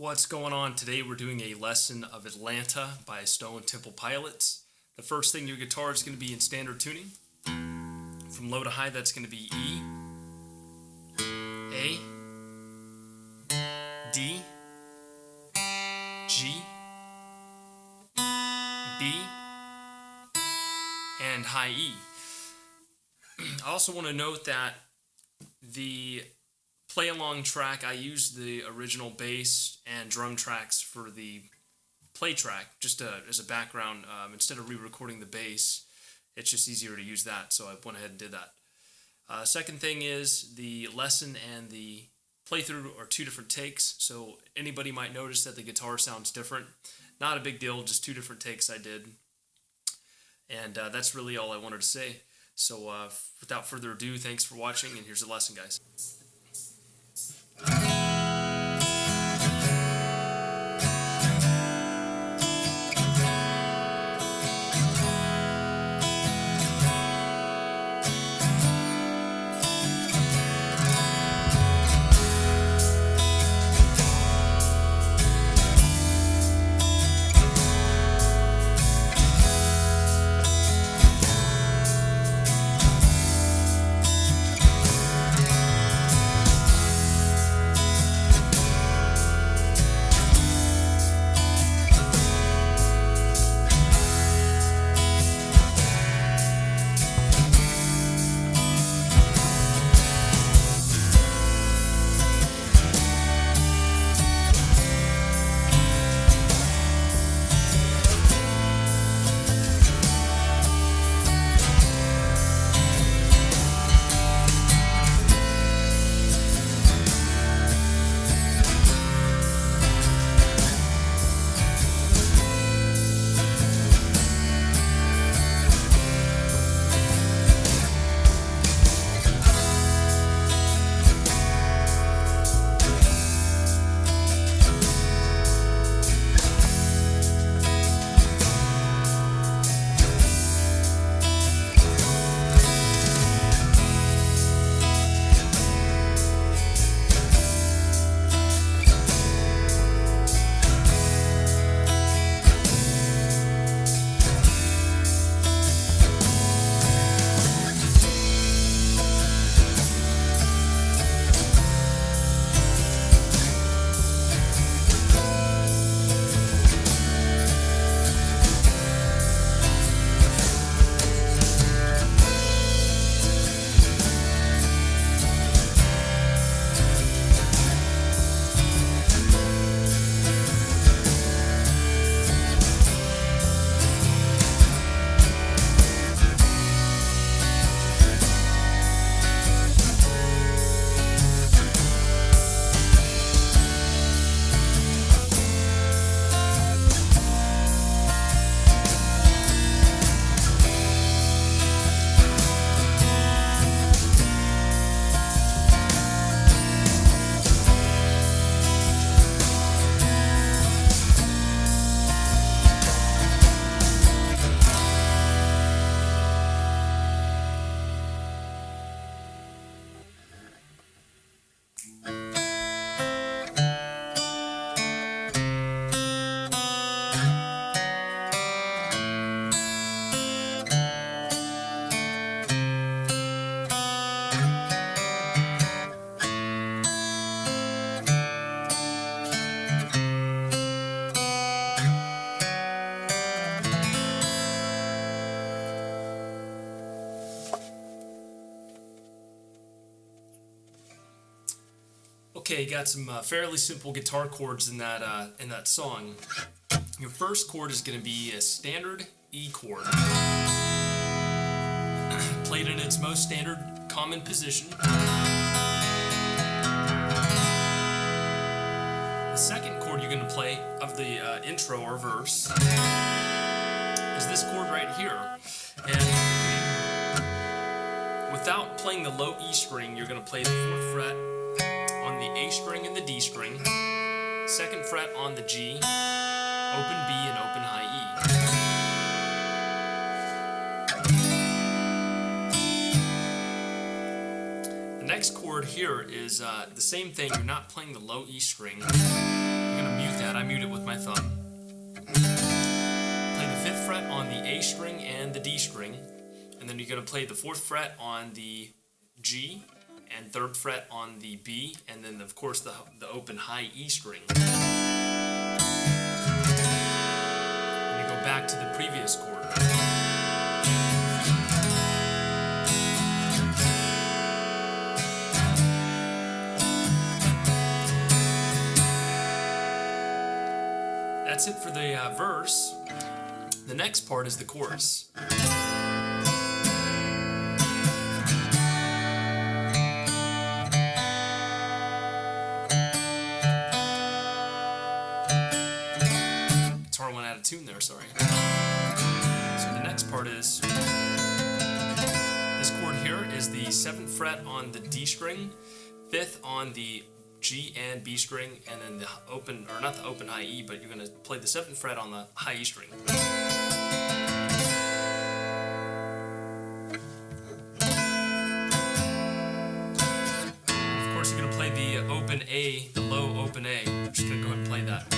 What's going on? Today we're doing a lesson of Atlanta by Stone Temple Pilots. The first thing, your guitar is going to be in standard tuning. From low to high, that's going to be E, A, D, G, B, and high E. I also want to note that the play along track, I used the original bass and drum tracks for the play track just as a background. Instead of re-recording the bass, it's just easier to use that, so I went ahead and did that. Second thing is the lesson and the playthrough are two different takes, so anybody might notice that the guitar sounds different. Not a big deal, just two different takes I did. And that's really all I wanted to say. So without further ado, thanks for watching, and here's the lesson, guys. Okay, got some fairly simple guitar chords in that song. Your first chord is going to be a standard E chord, played in its most standard common position. The second chord you're going to play of the intro or verse is this chord right here. And without playing the low E string, you're going to play the 4th fret on the A string and the D string, 2nd fret on the G, open B and open high E. The next chord here is the same thing. You're not playing the low E string. You're going to my thumb. Play the 5th fret on the A string and the D string, and then you're going to play the 4th fret on the G and 3rd fret on the B, and then of course the open high E string. And you go back to the previous chord. That's it for the verse. The next part is the chorus. Guitar went out of tune there, sorry. So the next part is, this chord here is the 7th fret on the D string, 5th on the G and B string, and then the open, or not the open high E, but you're going to play the 7th fret on the high E string. Of course, you're going to play the open A, the low open A. I'm just going to go ahead and play that.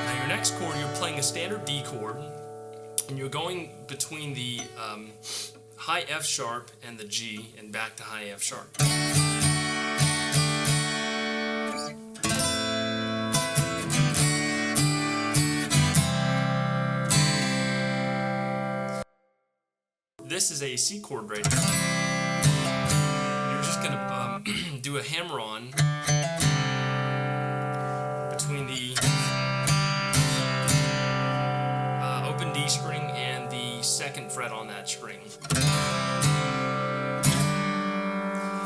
Now your next chord, you're playing a standard D chord, and you're going between the high F sharp and the G and back to high F sharp. This is a C chord right here. You're just going to do a hammer on between the open D string and the 2nd fret on that string.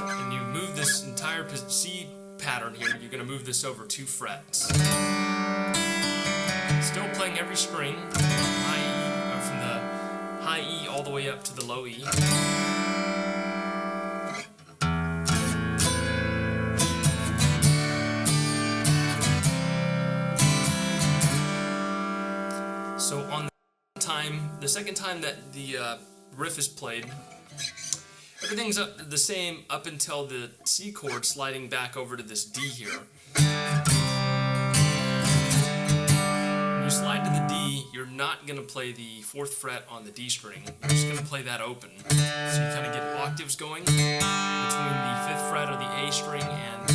And you move this entire C pattern here, you're going to move this over 2 frets. Still playing every string, high E, from the high E all the way up to the low E. So on the second time that the riff is played, everything's the same up until the C chord sliding back over to this D here. When you slide to the D, you're not going to play the 4th fret on the D string. You're just going to play that open. So you kind of get octaves going between the 5th fret of the A string and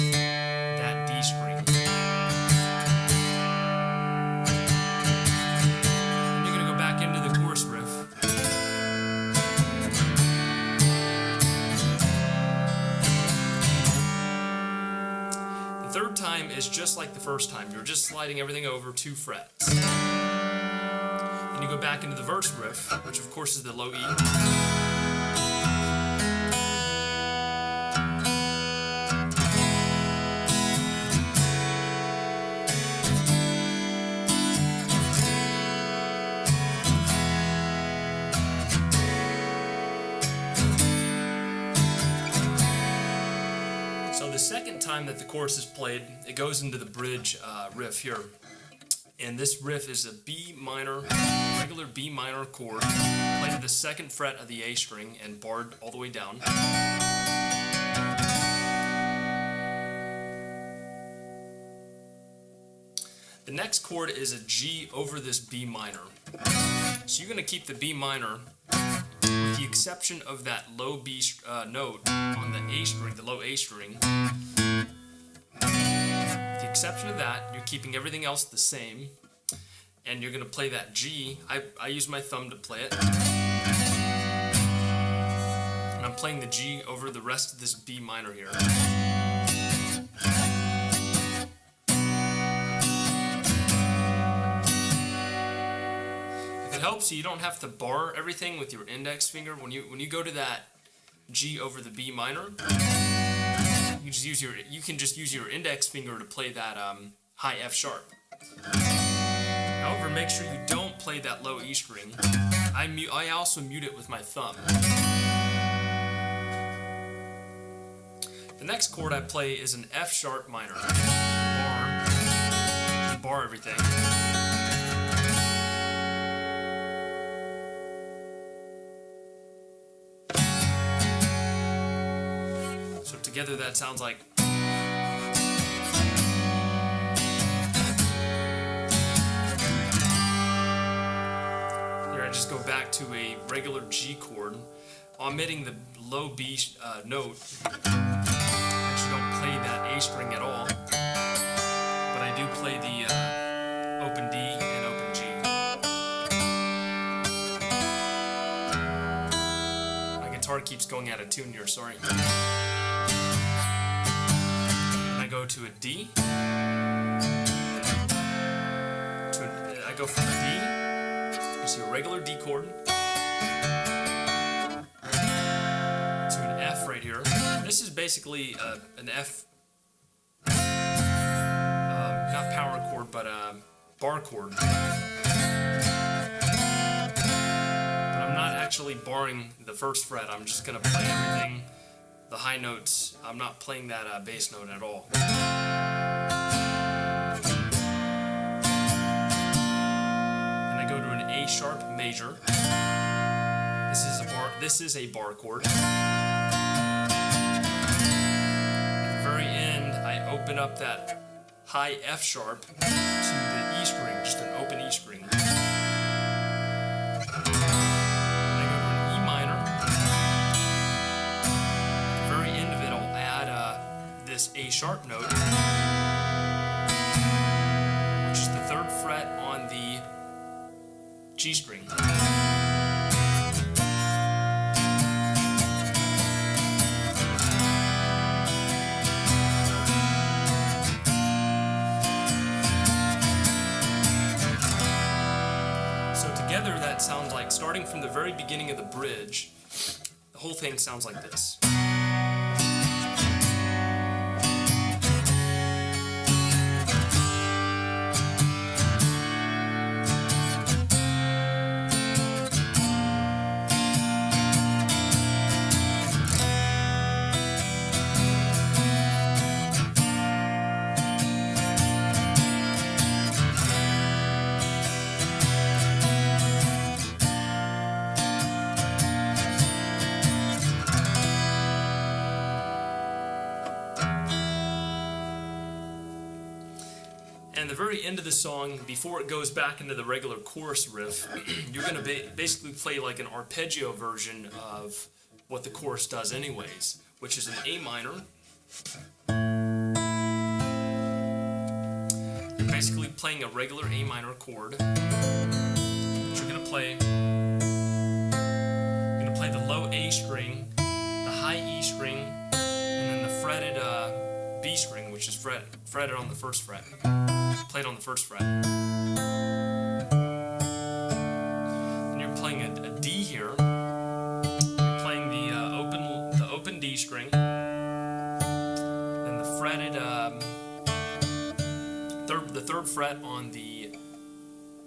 that D string. And you're going to go back into the chorus riff. The 3rd time is just like the first time. You're just sliding everything over 2 frets. Then you go back into the verse riff, which of course is the low E. So the second time that the chorus is played, it goes into the bridge riff here. And this riff is a B minor, regular B minor chord, played to the 2nd fret of the A string and barred all the way down. The next chord is a G over this B minor. So you're going to keep the B minor, with the exception of that low B note on the A string, the low A string. With the exception of that, you're keeping everything else the same, and you're going to play that G. I use my thumb to play it, and I'm playing the G over the rest of this B minor here. If it helps you don't have to bar everything with your index finger. When you go to that G over the B minor, you can just use your index finger to play that high F sharp. However, make sure you don't play that low E string. I also mute it with my thumb. The next chord I play is an F sharp minor. Bar everything. So together that sounds like. just go back to a regular G chord, omitting the low B note. I actually don't play that A string at all, but I do play the open D and open G. My guitar keeps going out of tune here, sorry. And I go to a D. I go from a D, you see a regular D chord, to an F right here. This is basically an F, not power chord, but a bar chord. But I'm not actually barring the first fret, I'm just going to play everything, the high notes. I'm not playing that bass note at all. A sharp major. This is a bar chord. At the very end, I open up that high F sharp to the E string, just an open E string. And I go to an E minor. At the very end of it, I'll add this A sharp note, which is the 3rd fret on the G string. So together that sounds like, starting from the very beginning of the bridge, the whole thing sounds like this. And the very end of the song, before it goes back into the regular chorus riff, you're going to basically play like an arpeggio version of what the chorus does anyways, which is an A minor. You're basically playing a regular A minor chord. But you're going to play the low A string, the high E string, and then the fretted B string, which is fretted on the 1st fret. Played on the 1st fret. Then you're playing a D here. You're playing the open D string, then the fretted the 3rd fret on the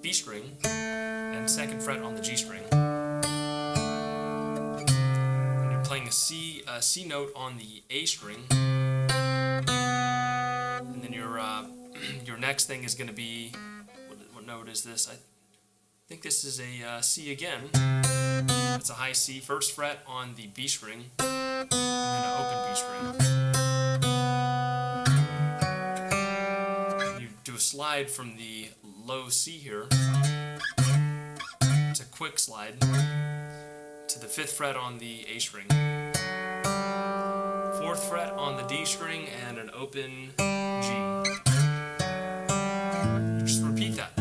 B string, and 2nd fret on the G string. Then you're playing a C note on the A string, and then your next thing is going to be, what note is this? I think this is a C again. It's a high C, 1st fret on the B string, and then an open B string. You do a slide from the low C here. It's a quick slide to the 5th fret on the A string, 4th fret on the D string, and an open G. Just repeat that.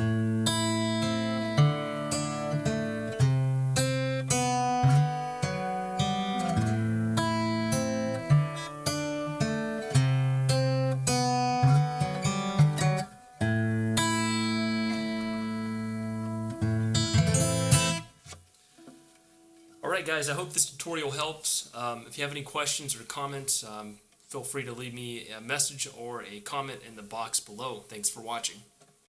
Alright guys, I hope this tutorial helps. If you have any questions or comments, feel free to leave me a message or a comment in the box below. Thanks for watching.